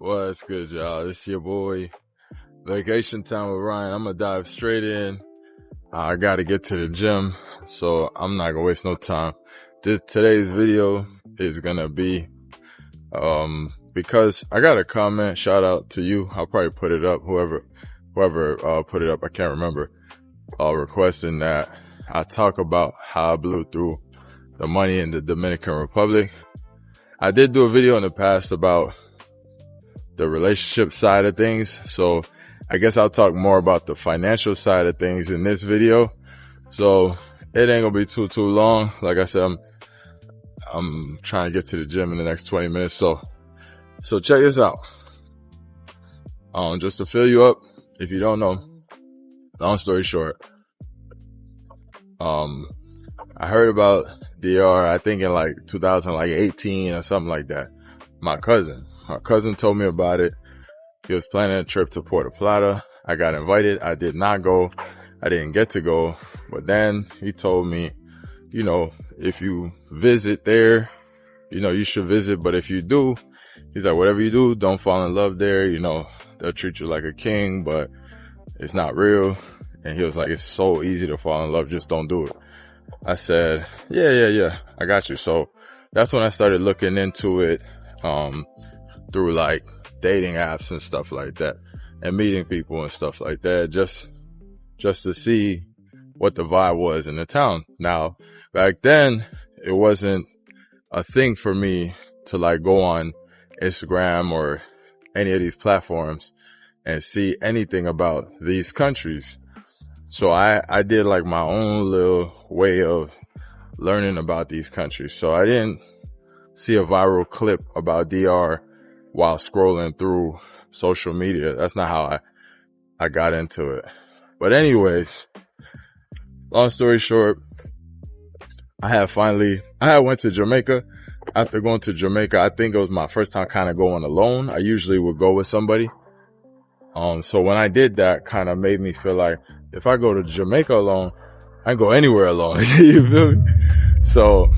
What's good, y'all? It's your boy, Vacation Time with Ryan. I'm gonna dive straight in. I gotta get to the gym, so I'm not gonna waste no time. Today's video is gonna be, because I got a comment, shout out to you. I'll probably put it up, whoever put it up, I can't remember, requesting that I talk about how I blew through the money in the Dominican Republic. I did do a video in the past about the relationship side of things, so I guess I'll talk more about the financial side of things in this video. So it ain't gonna be too long. Like I said, I'm trying to get to the gym in the next 20 minutes. So check this out. Just to fill you up, if you don't know, long story short, I heard about DR, I think in like 2018 or something like that. My cousin told me about it. He was planning a trip to Puerto Plata. I got invited. I did not go. I didn't get to go. But then he told me, if you visit there, you should visit. But if you do, he's like, whatever you do, don't fall in love there. They'll treat you like a king, but it's not real. And he was like, it's so easy to fall in love. Just don't do it. I said, yeah. I got you. So that's when I started looking into it, through like dating apps and stuff like that, and meeting people and stuff like that, just to see what the vibe was in the town. Now, back then, it wasn't a thing for me to like go on Instagram or any of these platforms and see anything about these countries. So I did like my own little way of learning about these countries. So I didn't see a viral clip about DR while scrolling through social media. That's not how I got into it. But anyways, long story short, I went to Jamaica. After going to Jamaica, I think it was my first time kind of going alone. I usually would go with somebody. So when I did that, kind of made me feel like if I go to Jamaica alone, I can go anywhere alone. You feel me? So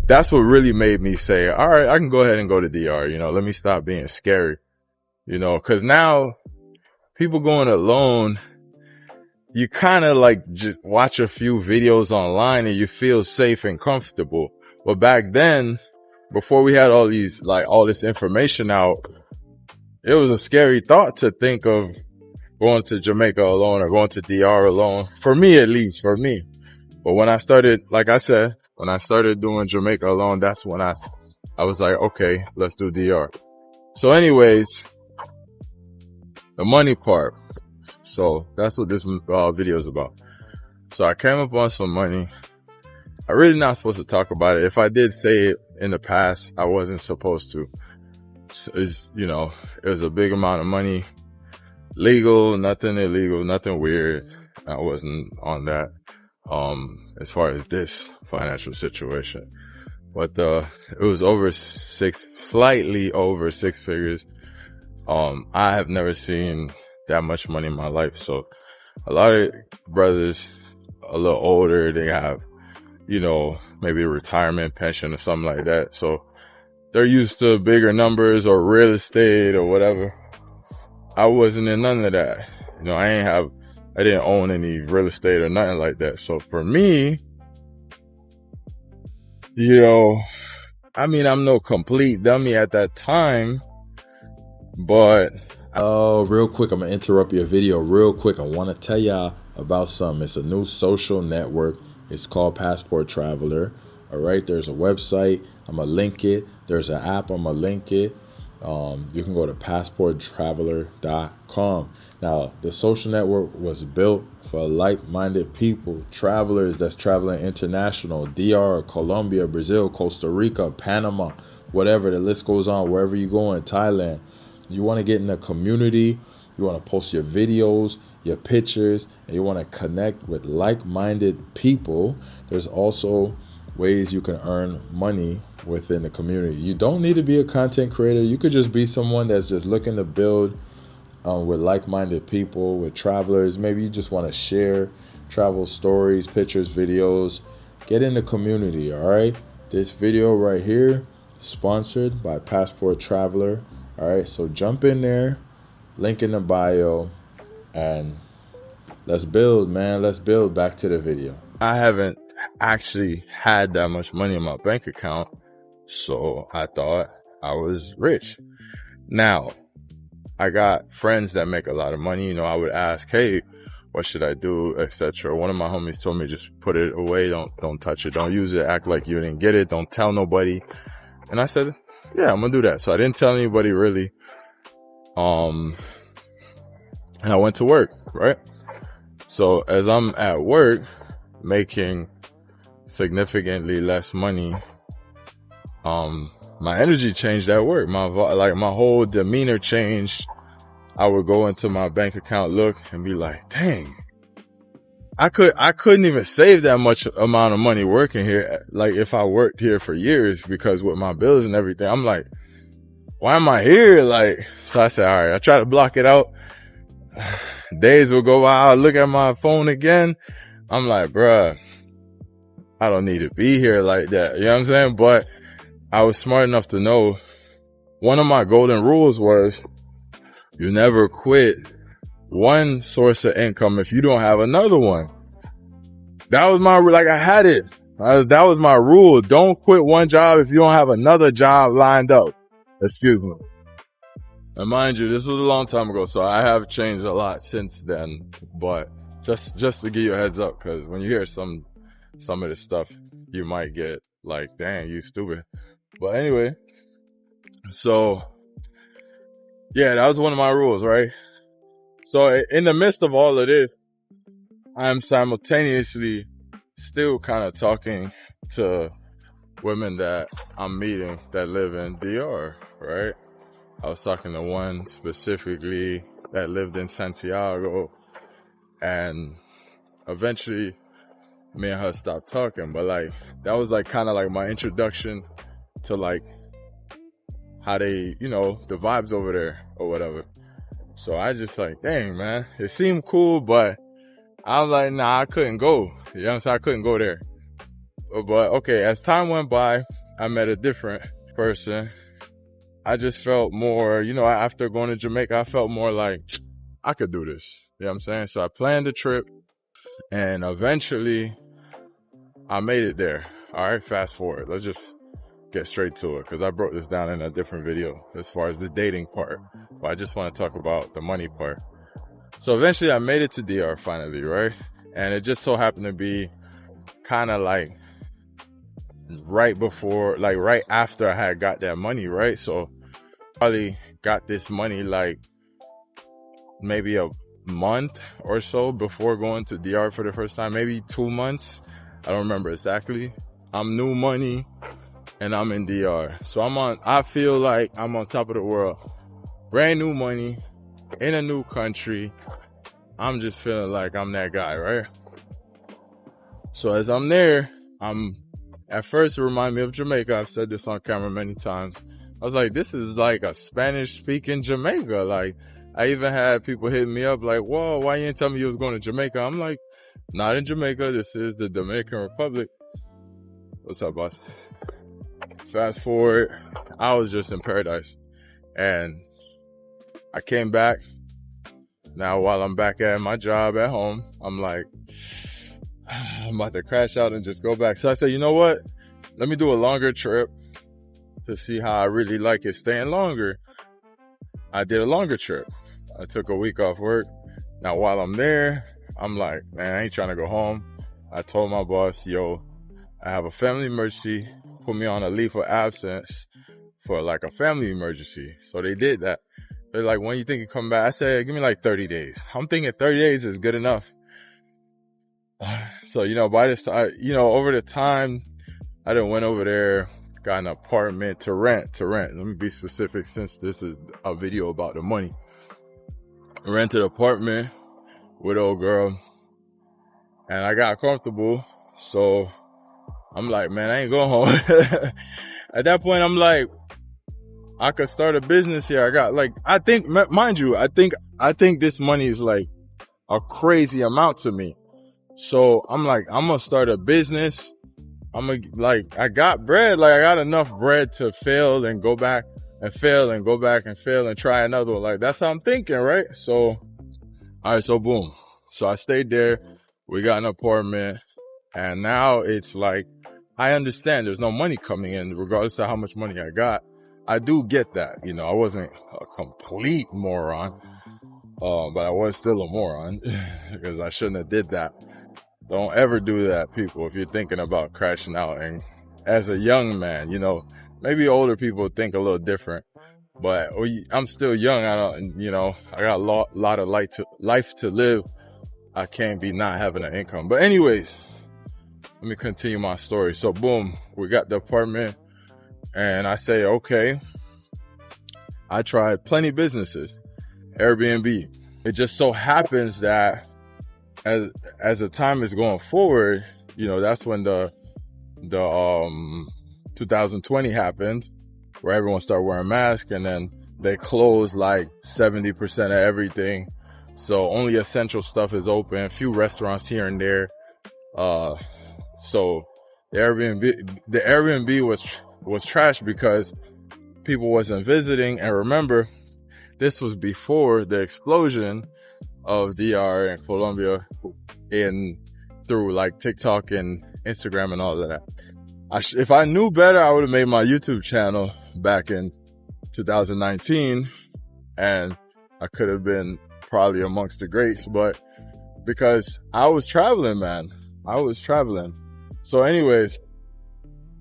that's what really made me say, all right, I can go ahead and go to DR, let me stop being scary, cause now people going alone, you kind of like just watch a few videos online and you feel safe and comfortable. But back then, before we had all this information out, it was a scary thought to think of going to Jamaica alone or going to DR alone. For me, at least, for me. But when I started, like I said, when I started doing Jamaica alone, that's when I was like, okay, let's do DR. So anyways, the money part. So that's what this video is about. So I came up on some money. I'm really not supposed to talk about it. If I did say it in the past, I wasn't supposed to. It was a big amount of money. Legal, nothing illegal, nothing weird. I wasn't on that. As far as this financial situation, but, it was slightly over six figures. I have never seen that much money in my life. So a lot of brothers a little older, they have, maybe a retirement pension or something like that. So they're used to bigger numbers or real estate or whatever. I wasn't in none of that. I didn't own any real estate or nothing like that. So for me, I'm no complete dummy at that time, but real quick, I'm gonna interrupt your video real quick. I want to tell y'all about something. It's a new social network. It's called Passport Traveler. All right, there's a website. I'm gonna link it. There's an app. I'm gonna link it. You can go to passporttraveler.com. Now, the social network was built for like-minded people, travelers that's traveling international, DR, Colombia, Brazil, Costa Rica, Panama, whatever. The list goes on. Wherever you go in Thailand, you want to get in the community. You want to post your videos, your pictures, and you want to connect with like-minded people. There's also ways you can earn money within the community. You don't need to be a content creator. You could just be someone that's just looking to build with like-minded people, with travelers. Maybe you just want to share travel stories, pictures, videos. Get in the community, all right? This video right here, sponsored by Passport Traveler. All right, so jump in there, link in the bio, and let's build, man. Let's build. Back to the video. I haven't actually had that much money in my bank account, so I thought I was rich. Now, I got friends that make a lot of money. You know, I would ask, hey, what should I do, etc. One of my homies told me just put it away. Don't touch it. Don't use it. Act like you didn't get it. Don't tell nobody. And I said, yeah, I'm gonna do that. So I didn't tell anybody really. And I went to work, right? So as I'm at work making significantly less money, my energy changed at work. My whole demeanor changed. I would go into my bank account, look, and be like, dang, I couldn't even save that much amount of money working here. Like if I worked here for years, because with my bills and everything, I'm like, why am I here? Like, so I said, all right, I try to block it out. Days will go by. I look at my phone again. I'm like, bruh, I don't need to be here like that. You know what I'm saying? But I was smart enough to know one of my golden rules was you never quit one source of income if you don't have another one. That was I had it. That was my rule. Don't quit one job if you don't have another job lined up. Excuse me. And mind you, this was a long time ago, so I have changed a lot since then. But just to give you a heads up, because when you hear some of this stuff, you might get like, dang, you stupid. But anyway, so yeah, that was one of my rules, right? So in the midst of all of this, I'm simultaneously still kind of talking to women that I'm meeting that live in DR, right? I was talking to one specifically that lived in Santiago, and eventually me and her stopped talking, but like that was like kind of like my introduction to like how they, you know, the vibes over there or whatever. So I just like, dang, man, it seemed cool, but I was like, nah, I couldn't go. You know what I'm saying? I couldn't go there. But okay, as time went by, I met a different person. I just felt more, you know, after going to Jamaica, I felt more like I could do this. You know what I'm saying? So I planned the trip, and eventually I made it there. All right, fast forward. Let's just get straight to it, because I broke this down in a different video as far as the dating part. But I just want to talk about the money part. So eventually I made it to DR finally, right? And it just so happened to be kind of like right before, like right after I had got that money, right? So probably got this money like maybe a month or so before going to DR for the first time, maybe 2 months. I don't remember exactly. I'm new money and I'm in DR. So I feel like I'm on top of the world. Brand new money in a new country. I'm just feeling like I'm that guy, right? So as I'm there, at first it reminded me of Jamaica. I've said this on camera many times. I was like, this is like a Spanish speaking Jamaica. Like, I even had people hitting me up like, whoa, why you didn't tell me you was going to Jamaica? I'm like, not in Jamaica. This is the Dominican Republic. What's up, boss? Fast forward, I was just in paradise. And I came back. Now, while I'm back at my job at home, I'm like, I'm about to crash out and just go back. So I said, you know what? Let me do a longer trip to see how I really like it staying longer. I did a longer trip. I took a week off work. Now, while I'm there, I'm like, man, I ain't trying to go home. I told my boss, yo, I have a family emergency. Put me on a leave of absence for like a family emergency. So they did that. They're like, when you think you come back? I said, give me like 30 days. I'm thinking 30 days is good enough. So, you know, by this time, you know, over the time, I done went over there, got an apartment to rent. Let me be specific since this is a video about the money. I rented an apartment with old girl, and I got comfortable. So I'm like, man, I ain't going home. At that point, I'm like, I could start a business here. I got like, I think, mind you, I think this money is like a crazy amount to me. So I'm like, I'm gonna start a business. I got bread. Like I got enough bread to fail and go back and fail and go back and fail and try another one. Like, that's how I'm thinking, right? So, alright, so boom. So I stayed there. We got an apartment, and now it's like, I understand there's no money coming in regardless of how much money I got. I do get that. You know, I wasn't a complete moron, but I was still a moron because I shouldn't have did that. Don't ever do that, people, if you're thinking about crashing out. And as a young man, you know, maybe older people think a little different, but I'm still young. I don't, you know, I got a lot of life to live. I can't be not having an income. But anyways, let me continue my story. So boom, we got the apartment, and I say, okay, I tried plenty businesses, Airbnb. It just so happens that as the time is going forward, you know, that's when the 2020 happened, where everyone started wearing masks, and then they closed like 70% of everything. So only essential stuff is open, a few restaurants here and there. So the Airbnb was trash because people wasn't visiting. And remember, this was before the explosion of DR and Colombia through like TikTok and Instagram and all of that. If I knew better, I would have made my YouTube channel back in 2019, and I could have been probably amongst the greats, but because I was traveling, man, So anyways,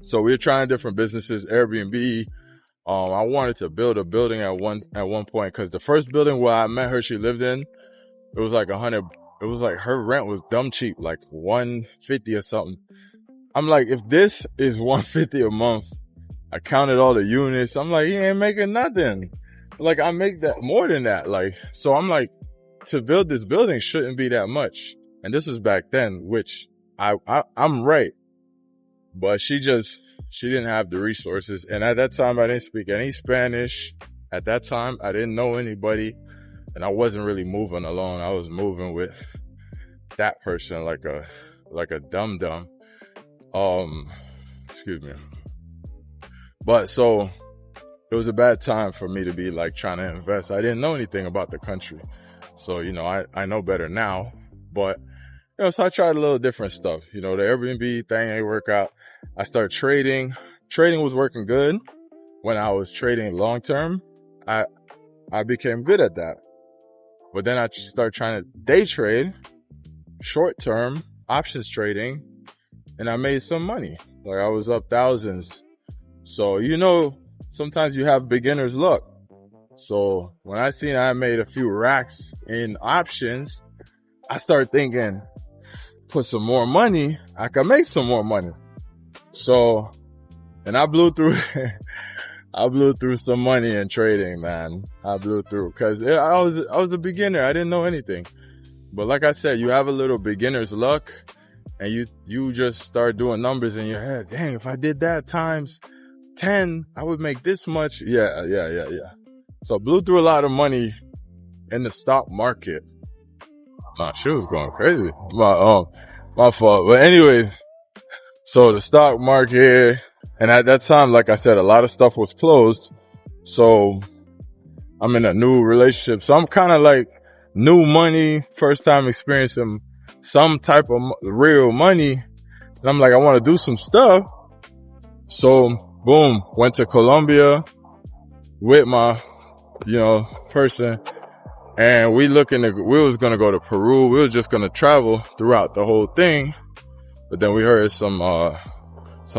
so we were trying different businesses, Airbnb. I wanted to build a building at one point, because the first building where I met her, she lived in, it was like it was like her rent was dumb cheap, like $150 or something. I'm like, if this is $150 a month, I counted all the units. I'm like, he ain't making nothing. Like, I make that more than that. Like, so I'm like, to build this building shouldn't be that much. And this was back then, which I'm right. But she didn't have the resources. And at that time, I didn't speak any Spanish. At that time, I didn't know anybody. And I wasn't really moving alone. I was moving with that person, like a dum-dum. Excuse me. But so it was a bad time for me to be like trying to invest. I didn't know anything about the country. So, you know, I know better now, but, you know, so I tried a little different stuff. You know, the Airbnb thing ain't work out. I started trading. Trading was working good. When I was trading long term, I became good at that. But then I started trying to day trade, short term, options trading, and I made some money. Like, I was up thousands. So, you know, sometimes you have beginner's luck. So when I seen I made a few racks in options, I started thinking, put some more money, I can make some more money. So, and I blew through, some money in trading, man. I blew through, cause I was a beginner. I didn't know anything. But like I said, you have a little beginner's luck, and you just start doing numbers in your head. Dang, if I did that times 10, I would make this much. Yeah. So blew through a lot of money in the stock market. Shit was going crazy. My fault. But anyways, so the stock market, and at that time, like I said, a lot of stuff was closed. So I'm in a new relationship. So I'm kind of like new money, first time experiencing some type of real money. And I'm like, I want to do some stuff. So boom, went to Colombia with my, person. And we was going to go to Peru. We were just going to travel throughout the whole thing. But then we heard some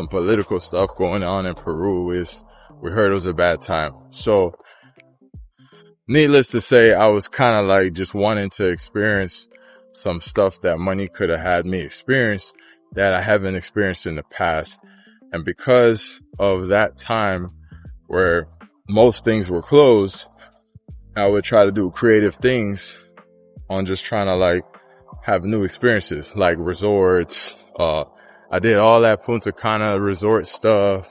political stuff going on in Peru. We heard it was a bad time. So needless to say, I was kind of like just wanting to experience some stuff that money could have had me experience that I haven't experienced in the past. And because of that time where most things were closed, I would try to do creative things on just trying to like have new experiences, like resorts. I did all that Punta Cana resort stuff.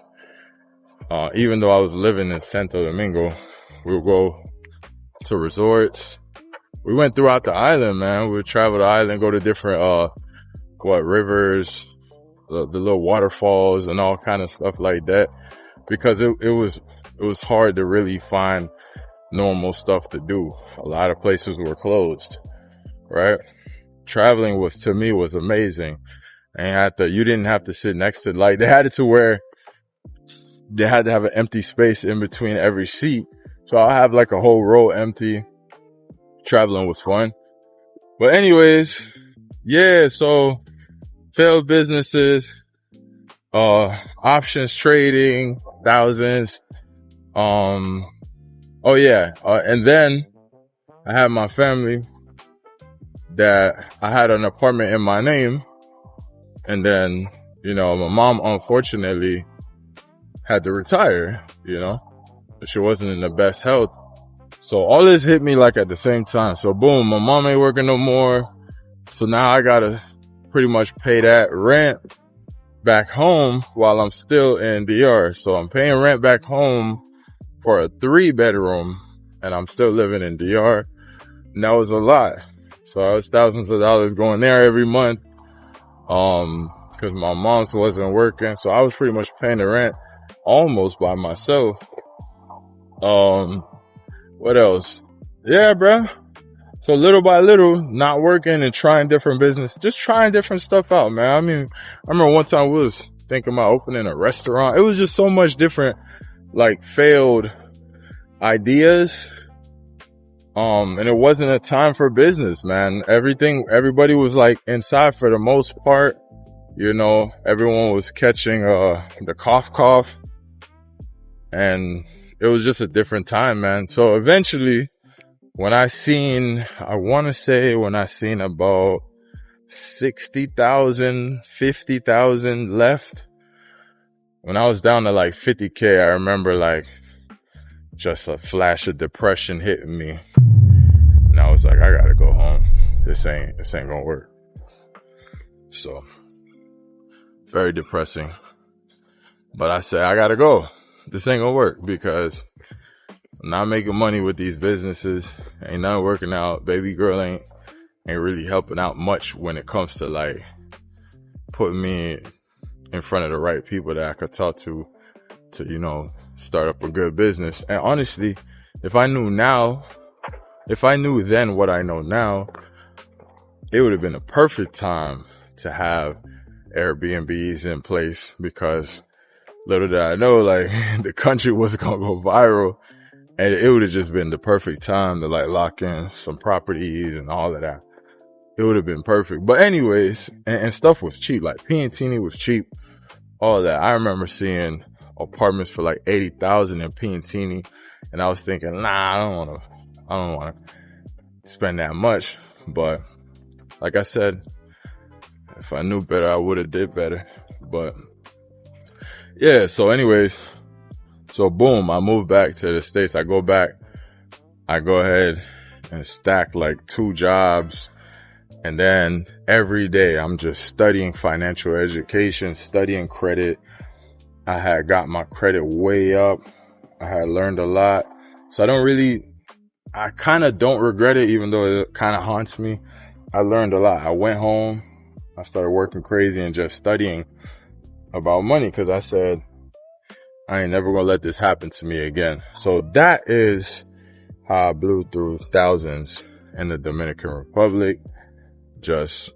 Even though I was living in Santo Domingo, we would go to resorts. We went throughout the island, man. We would travel the island, go to different, rivers, the little waterfalls and all kind of stuff like that. Because it was it was hard to really find normal stuff to do. A lot of places were closed, right? Traveling to me was amazing. And you didn't have to sit next to, like, they had it to where they had to have an empty space in between every seat. So I'll have like a whole row empty. Traveling was fun. But anyways, yeah, so failed businesses, options trading, thousands. Oh yeah. And then I had my family that I had an apartment in my name. And then, my mom unfortunately had to retire, she wasn't in the best health. So all this hit me like at the same time. So boom, my mom ain't working no more. So now I gotta pretty much pay that rent back home while I'm still in DR. So I'm paying rent back home for a 3-bedroom and I'm still living in DR. And that was a lot. So I was thousands of dollars going there every month. Cause my mom's wasn't working. So I was pretty much paying the rent almost by myself. What else? Yeah, bro. So little by little, not working and trying different business, just trying different stuff out, man. I mean, I remember one time we was thinking about opening a restaurant. It was just so much different, like failed ideas. And it wasn't a time for business, man. Everybody was like inside for the most part. Everyone was catching, the cough. And it was just a different time, man. So eventually, when I seen about 60,000, 50,000 left, when I was down to like 50K, I remember like just a flash of depression hitting me. And I was like, I gotta go home. This ain't gonna work. So, very depressing. But I said, I gotta go. This ain't gonna work because I'm not making money with these businesses. Ain't nothing working out. Baby girl ain't really helping out much when it comes to like putting me in front of the right people that I could talk to, start up a good business. And honestly, if I knew then what I know now, it would have been a perfect time to have Airbnbs in place, because little did I know, like, the country was going to go viral, and it would have just been the perfect time to like lock in some properties and all of that. It would have been perfect. But anyways, and stuff was cheap. Like Piantini was cheap. All that. I remember seeing apartments for like 80,000 in Piantini, and I was thinking, nah, I don't want to spend that much. But like I said, if I knew better, I would have did better. But yeah, so anyways, so boom, I moved back to the States. I go back, I go ahead and stack like 2 jobs. And then every day I'm just studying financial education, studying credit. I had got my credit way up. I had learned a lot. So I kind of don't regret it, even though it kind of haunts me. I learned a lot. I went home, I started working crazy and just studying about money, because I said, I ain't never gonna let this happen to me again. So that is how I blew through thousands in the Dominican Republic. It's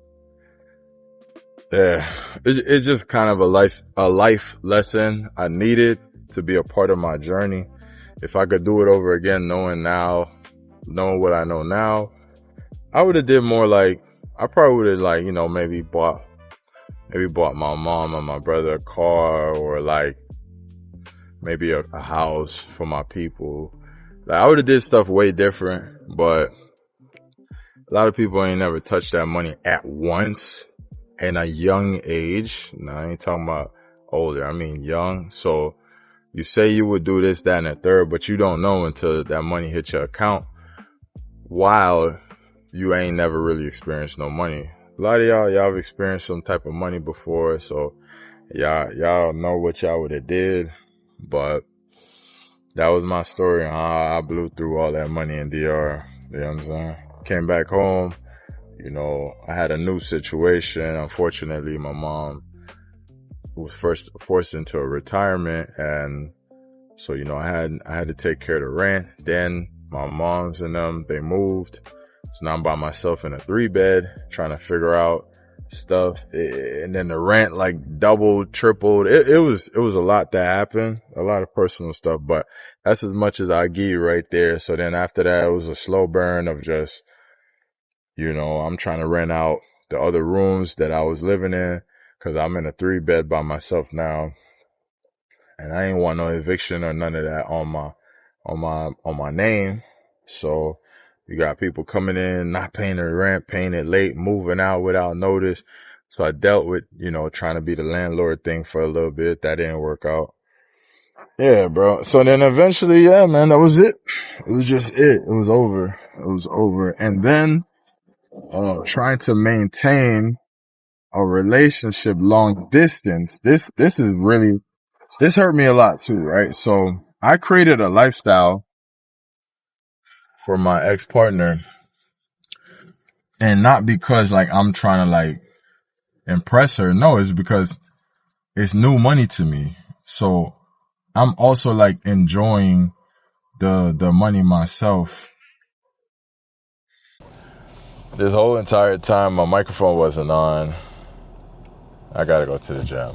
just kind of a life lesson I needed to be a part of my journey. If I could do it over again, knowing what I know now, I would have did more like, I probably would have like, maybe bought my mom and my brother a car, or like maybe a house for my people. Like, I would have did stuff way different, but a lot of people ain't never touched that money at once in a young age. No, I ain't talking about older. I mean young. So you say you would do this, that, and the third, but you don't know until that money hits your account, while you ain't never really experienced no money. A lot of y'all have experienced some type of money before, so y'all know what y'all would have did. But that was my story on how I blew through all that money in DR. You know what I'm saying? Came back home, I had a new situation. Unfortunately, my mom was forced into a retirement, and So, you know, I had to take care of the rent. Then my mom's and them, they moved. So now I'm by myself in a 3-bed trying to figure out stuff. And then the rent like doubled, tripled. It was a lot that happened, a lot of personal stuff, but that's as much as I give you right there. So then after that, it was a slow burn of just, you know, I'm trying to rent out the other rooms that I was living in because I'm in a 3-bed by myself now. And I ain't want no eviction or none of that on my name. So you got people coming in, not paying their rent, paying it late, moving out without notice. So I dealt with, you know, trying to be the landlord thing for a little bit. That didn't work out. Yeah, bro. So then eventually, yeah, man, that was it. It was just it. It was over. It was over. And then, trying to maintain a relationship long distance. This hurt me a lot too, right? So I created a lifestyle for my ex-partner, and not because like I'm trying to like impress her. No, it's because it's new money to me. So I'm also like enjoying the money myself. This whole entire time my microphone wasn't on. I gotta go to the gym.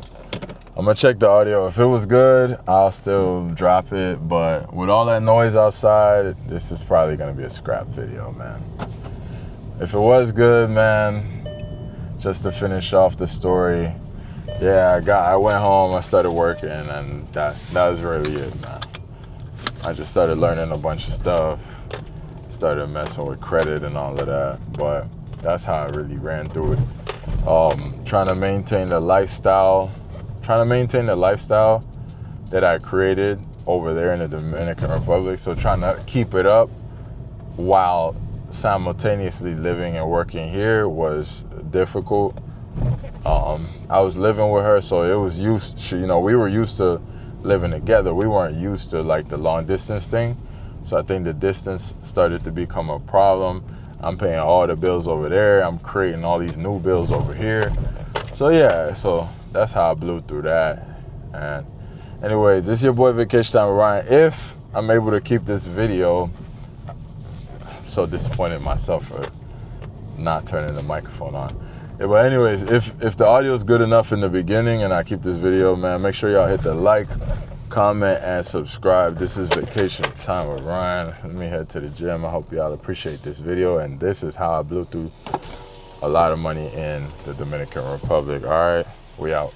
I'm gonna check the audio. If it was good, I'll still drop it. But with all that noise outside, this is probably gonna be a scrap video, man. If it was good, man, just to finish off the story, yeah, I went home, I started working, and that was really it, man. I just started learning a bunch of stuff, started messing with credit and all of that, but that's how I really ran through it. Trying to maintain the lifestyle that I created over there in the Dominican Republic. So trying to keep it up while simultaneously living and working here was difficult. I was living with her, so it was we were used to living together. We weren't used to like the long distance thing. So I think the distance started to become a problem. I'm paying all the bills over there. I'm creating all these new bills over here. So yeah, so that's how I blew through that. And anyways, this is your boy Vacation Time with Ryan. If I'm able to keep this video, I'm so disappointed in myself for not turning the microphone on. Yeah, but anyways, if the audio is good enough in the beginning and I keep this video, man, make sure y'all hit the like, comment, and subscribe. This is Vacation Time with Ryan. Let me head to the gym. I hope y'all appreciate this video. And this is how I blew through a lot of money in the Dominican Republic. All right, we out.